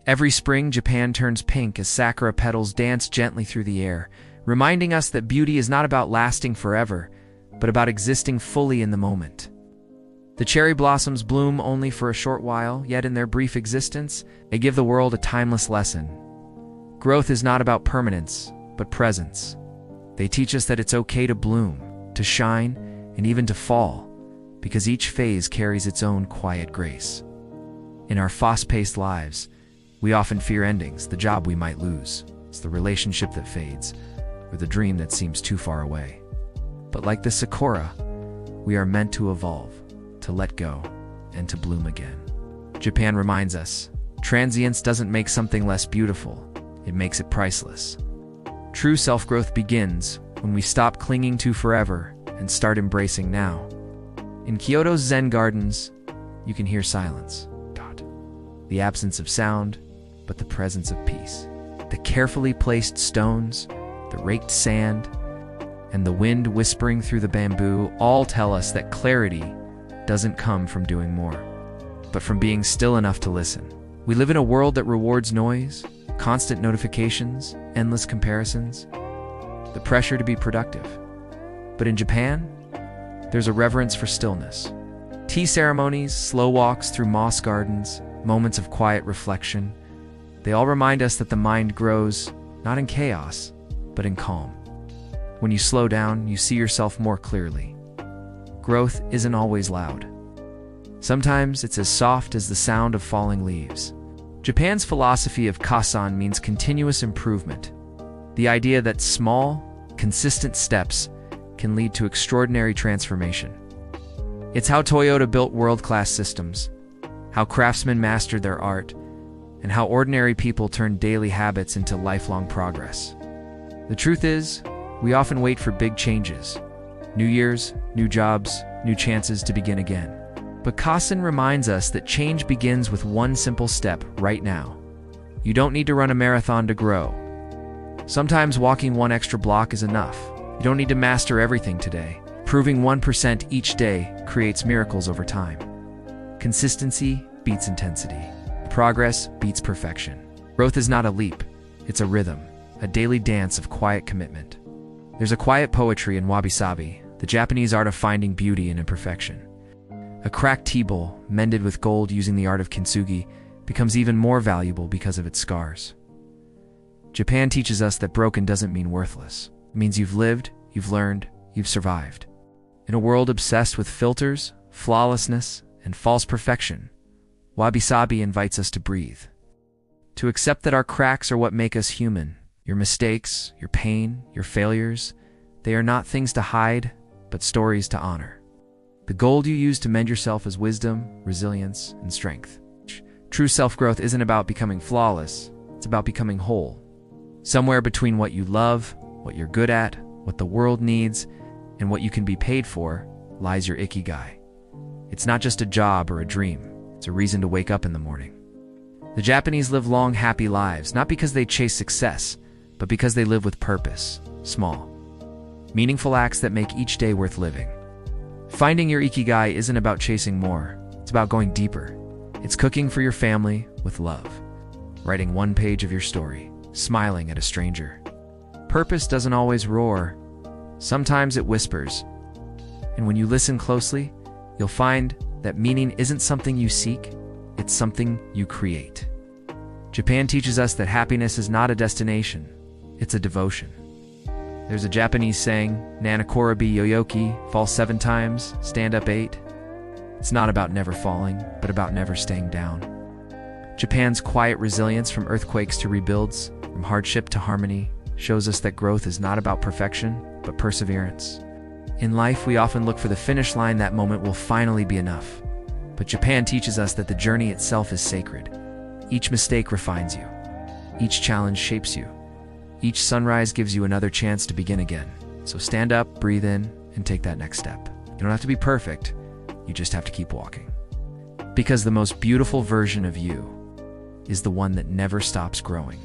Every spring, Japan turns pink as Sakura petals dance gently through the air, reminding us that beauty is not about lasting forever, but about existing fully in the moment. The cherry blossoms bloom only for a short while, yet in their brief existence, they give the world a timeless lesson. Growth is not about permanence, but presence. They teach us that it's okay to bloom, to shine, and even to fall, because each phase carries its own quiet grace. In our fast-paced lives, we often fear endings, the job we might lose, it's the relationship that fades, or the dream that seems too far away. But like the Sakura, we are meant to evolve, to let go, and to bloom again. Japan reminds us, transience doesn't make something less beautiful, it makes it priceless. True self-growth begins when we stop clinging to forever and start embracing now. In Kyoto's Zen gardens, you can hear silence. The absence of sound, but the presence of peace. The carefully placed stones, the raked sand, and the wind whispering through the bamboo all tell us that clarity doesn't come from doing more, but from being still enough to listen. We live in a world that rewards noise, constant notifications, endless comparisons, the pressure to be productive. But in Japan, there's a reverence for stillness. Tea ceremonies, slow walks through moss gardens, moments of quiet reflection, they all remind us that the mind grows not in chaos, but in calm. When you slow down, you see yourself more clearly. Growth isn't always loud. Sometimes it's as soft as the sound of falling leaves. Japan's philosophy of Kaizen means continuous improvement, the idea that small, consistent steps can lead to extraordinary transformation. It's how Toyota built world-class systems, how craftsmen mastered their art, and how ordinary people turned daily habits into lifelong progress. The truth is, we often wait for big changes. New years, new jobs, new chances to begin again. But Kaizen reminds us that change begins with one simple step right now. You don't need to run a marathon to grow. Sometimes walking one extra block is enough. You don't need to master everything today. Improving 1% each day creates miracles over time. Consistency beats intensity. Progress beats perfection. Growth is not a leap, it's a rhythm, a daily dance of quiet commitment. There's a quiet poetry in Wabi-Sabi, the Japanese art of finding beauty in imperfection. A cracked tea bowl, mended with gold using the art of kintsugi, becomes even more valuable because of its scars. Japan teaches us that broken doesn't mean worthless. It means you've lived, you've learned, you've survived. In a world obsessed with filters, flawlessness, and false perfection, Wabi-Sabi invites us to breathe. To accept that our cracks are what make us human. Your mistakes, your pain, your failures, they are not things to hide, but stories to honor. The gold you use to mend yourself is wisdom, resilience, and strength. True self-growth isn't about becoming flawless, it's about becoming whole. Somewhere between what you love, what you're good at, what the world needs, and what you can be paid for, lies your Ikigai. It's not just a job or a dream, it's a reason to wake up in the morning. The Japanese live long, happy lives, not because they chase success, but because they live with purpose, small, meaningful acts that make each day worth living. Finding your Ikigai isn't about chasing more, it's about going deeper. It's cooking for your family with love, writing one page of your story, smiling at a stranger. Purpose doesn't always roar, sometimes it whispers. And when you listen closely, you'll find that meaning isn't something you seek, it's something you create. Japan teaches us that happiness is not a destination, it's a devotion. There's a Japanese saying, Nanakora bi yoyoki, fall 7 times, stand up 8. It's not about never falling, but about never staying down. Japan's quiet resilience from earthquakes to rebuilds, from hardship to harmony, shows us that growth is not about perfection, but perseverance. In life, we often look for the finish line, that moment will finally be enough. But Japan teaches us that the journey itself is sacred. Each mistake refines you. Each challenge shapes you. Each sunrise gives you another chance to begin again. So stand up, breathe in, and take that next step. You don't have to be perfect, you just have to keep walking. Because the most beautiful version of you is the one that never stops growing.